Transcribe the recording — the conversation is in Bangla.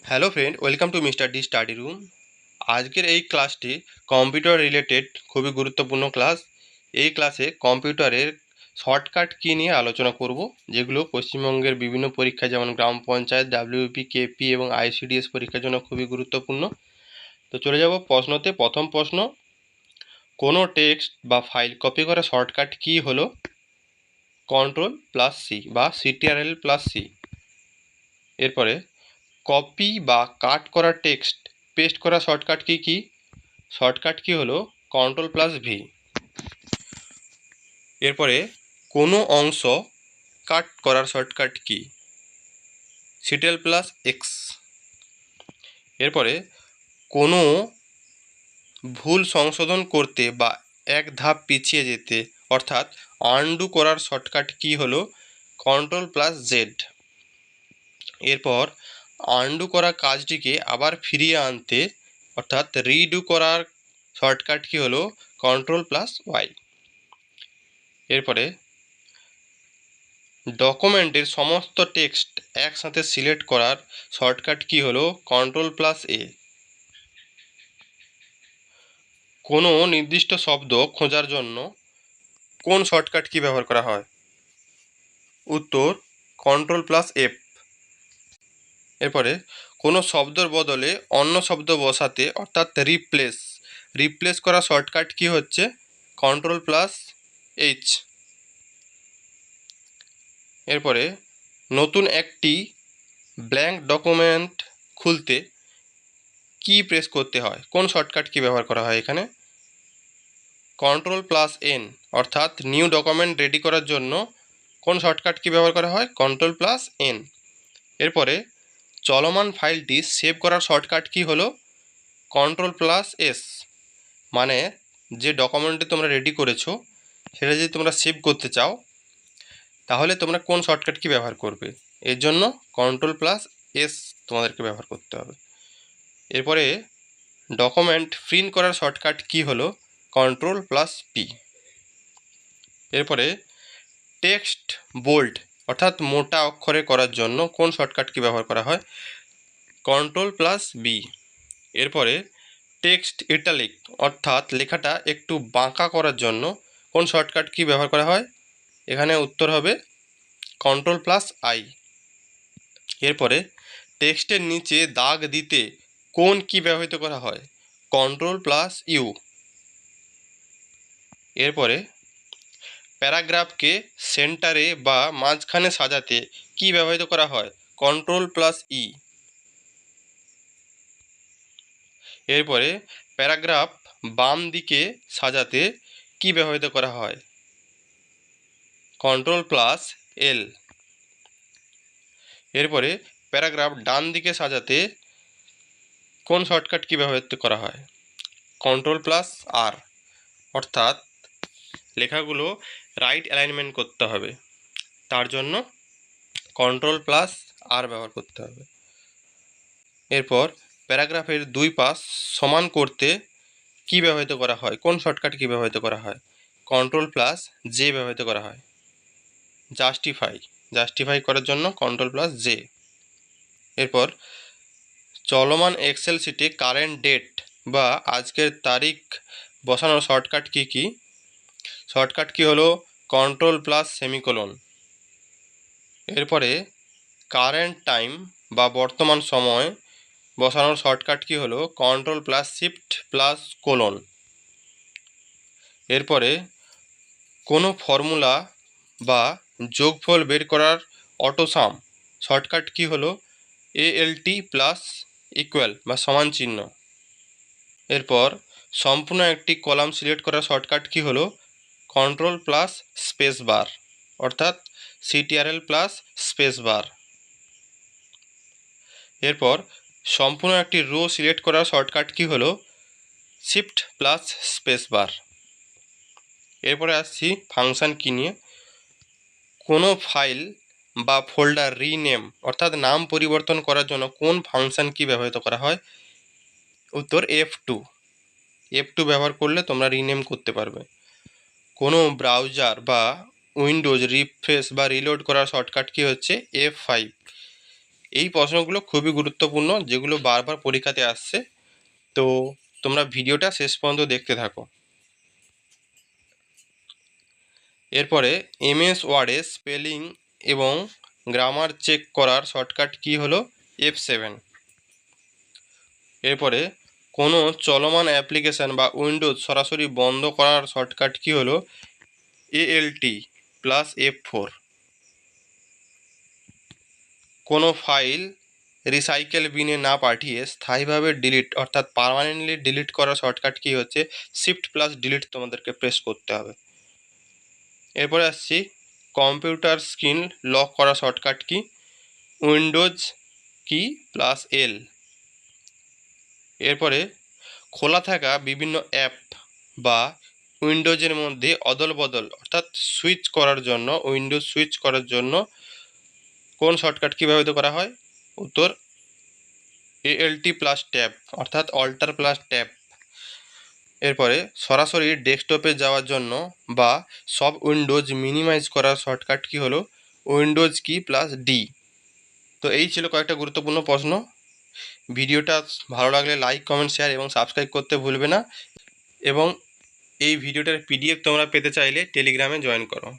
Hello friend, welcome to mister D study room. আজকের এই ক্লাসটি কম্পিউটার রিলেটেড খুবই গুরুত্বপূর্ণ ক্লাস। এই ক্লাসে কম্পিউটারের শর্টকাট কী নিয়ে আলোচনা করব, যেগুলো পশ্চিমবঙ্গের বিভিন্ন পরীক্ষা যেমন গ্রাম পঞ্চায়েত, ডাব্লিউপি, কেপি এবং আইসিডিএস পরীক্ষার জন্য খুবই গুরুত্বপূর্ণ। তো চলে যাব প্রশ্নতে। প্রথম প্রশ্ন, কোনো টেক্সট বা ফাইল কপি করা শর্টকাট কী হলো কন্ট্রোল প্লাস সি বা সিটিআরএল প্লাস সি। এরপরে কপি বা কাট করা টেক্সট পেস্ট করা শর্টকাট কি শর্টকাট কি হলো কন্ট্রোল প্লাস ভি। এরপরে কোনো অংশ কাট করার শর্টকাট কি সিটেল প্লাস এক্স। এরপরে কোনো ভুল সংশোধন করতে বা এক ধাপ পিছিয়ে যেতে অর্থাৎ আনডু করার শর্টকাট কি হলো কন্ট্রোল প্লাস জেড। এরপর আনডু করা কাজটিকে আবার ফিরিয়ে আনতে অর্থাৎ রিডু করার শর্টকাট কি হলো কন্ট্রোল প্লাস ওয়াই। এরপরে ডকুমেন্টের সমস্ত টেক্সট একসাথে সিলেক্ট করার শর্টকাট কি হলো কন্ট্রোল প্লাস এ। কোনো নির্দিষ্ট শব্দ খোঁজার জন্য কোন শর্টকাট কি ব্যবহার করা হয় উত্তর কন্ট্রোল প্লাস এফ। এরপরে কোনো শব্দের বদলে অন্য শব্দ বসাতে অর্থাৎ রিপ্লেস করা শর্টকাট কি হচ্ছে কন্ট্রোল প্লাস এইচ। এরপরে নতুন একটি ব্ল্যাঙ্ক ডকুমেন্ট খুলতে কি প্রেস করতে হয় কোন শর্টকাট কি ব্যবহার করা হয় এখানে কন্ট্রোল প্লাস এন। অর্থাৎ নিউ ডকুমেন্ট রেডি করার জন্য কোন শর্টকাট কি ব্যবহার করা হয় কন্ট্রোল প্লাস এন। এরপরে চলমান ফাইলটি সেভ করার শর্টকাট কি হলো কন্ট্রোল প্লাস এস। মানে যে ডকুমেন্টটি তোমরা রেডি করেছো সেটা যদি তোমরা সেভ করতে চাও তাহলে তোমরা কোন শর্টকাট কি ব্যবহার করবে, এর জন্য কন্ট্রোল প্লাস এস তোমাদেরকে ব্যবহার করতে হবে। এরপরে ডকুমেন্ট প্রিন্ট করার শর্টকাট কি হলো কন্ট্রোল প্লাস পি। এরপরে টেক্সট বোল্ড অর্থাৎ মোটা অক্ষরে করার জন্য কোন শর্টকাট কি ব্যবহার করা হয় কন্ট্রোল প্লাস বি। এরপরে টেক্সট ইটালিক অর্থাৎ লেখাটা একটু বাঁকা করার জন্য কোন শর্টকাট কি ব্যবহার করা হয় এখানে উত্তর হবে কন্ট্রোল প্লাস আই। এরপরে টেক্সটের নিচে দাগ দিতে কোন কি ব্যবহৃত করা হয় কন্ট্রোল প্লাস ইউ। এরপরে প্যারাগ্রাফকে সেন্টারে বা মাঝখানে সাজাতে কি ব্যবহৃত করা হয় কন্ট্রোল প্লাস ই। এরপরে প্যারাগ্রাফ বাম দিকে সাজাতে কি ব্যবহৃত করা হয় কন্ট্রোল প্লাস এল। এরপরে প্যারাগ্রাফ ডান দিকে সাজাতে কোন শর্টকাট কি ব্যবহৃত করা হয় কন্ট্রোল প্লাস আর। অর্থাৎ লেখাগুলো রাইট অ্যালাইনমেন্ট করতে হবে, তার জন্য কন্ট্রোল প্লাস আর ব্যবহার করতে হবে। এরপর প্যারাগ্রাফের দুই পাশ সমান করতে কি ব্যবহৃত করা হয় কোন শর্টকাট কি ব্যবহৃত করা হয় কন্ট্রোল প্লাস জে ব্যবহৃত করা হয়। জাস্টিফাই করার জন্য কন্ট্রোল প্লাস জে। এরপর চলমান এক্সেল শিটে কারেন্ট ডেট বা আজকের তারিখ বসানোর শর্টকাট কি হলো কন্ট্রোল প্লাস সেমিকোলন। এরপরে কারেন্ট টাইম বা বর্তমান সময় বসানোর শর্টকাট কি হলো control plus shift plus colon. এরপরে কোনো ফর্মুলা বা যোগফল বের করার অটোসাম শর্টকাট কি হলো এএলটি প্লাস ইকুয়াল বা সমান চিহ্ন। এরপর সম্পূর্ণ একটি কলাম সিলেক্ট করার শর্টকাট কি হলো কন্ট্রোল প্লাস স্পেস বার অর্থাৎ সিটিআরএল প্লাস স্পেস বার। এরপর সম্পূর্ণ একটি রো সিলেক্ট করার শর্টকাট কি হলো শিফট প্লাস স্পেস বার। এরপরে আসছি ফাংশন কি নিয়ে। কোনো ফাইল বা ফোল্ডার রিনেম অর্থাৎ নাম পরিবর্তন করার জন্য কোন ফাংশন কি ব্যবহৃত করা হয় উত্তর F2 ব্যবহার করলে তোমরা রিনেম করতে পারবে। কোনো ব্রাউজার বা উইন্ডোজ রিফ্রেশ বা রিলোড করার শর্টকাট কি হচ্ছে F5। এই প্রশ্নগুলো খুবই গুরুত্বপূর্ণ, যেগুলো বারবার পরীক্ষাতে আসছে। তো তোমরা ভিডিওটা শেষ পর্যন্ত দেখতে থাকো। এরপরে এমএস ওয়ার্ডে স্পেলিং এবং গ্রামার চেক করার শর্টকাট কি হলো F7। এরপরে কোনো চলমান অ্যাপ্লিকেশান বা উইন্ডোজ সরাসরি বন্ধ করার শর্টকাট কি হলো ALT প্লাস F4। কোনো ফাইল রিসাইকেল বিনে না পাঠিয়ে স্থায়ীভাবে ডিলিট অর্থাৎ পার্মানেন্টলি ডিলিট করার শর্টকাট কি হচ্ছে শিফট প্লাস ডিলিট তোমাদেরকে প্রেস করতে হবে। এরপরে আসছি কম্পিউটার স্ক্রিন লক করার শর্টকাট কি উইন্ডোজ কি প্লাস L। এরপরে খোলা থাকা বিভিন্ন অ্যাপ বা উইন্ডোজের মধ্যে অদল বদল অর্থাৎ সুইচ করার জন্য উইন্ডোজ সুইচ করার জন্য কোন শর্টকাট কী ব্যবহৃত করা হয় উত্তর ALT প্লাস ট্যাব অর্থাৎ অল্টার প্লাস ট্যাব। এরপরে সরাসরি ডেস্কটপে যাওয়ার জন্য বা সব উইন্ডোজ মিনিমাইজ করার শর্টকাট কি হলো উইন্ডোজ কি প্লাস D। তো এই ছিল কয়েকটা গুরুত্বপূর্ণ প্রশ্ন। ভিডিওটা ভালো লাগলে লাইক কমেন্ট শেয়ার এবং সাবস্ক্রাইব করতে ভুলবে না, এবং এই ভিডিওটার PDF তোমরা পেতে চাইলে টেলিগ্রামে জয়েন করো।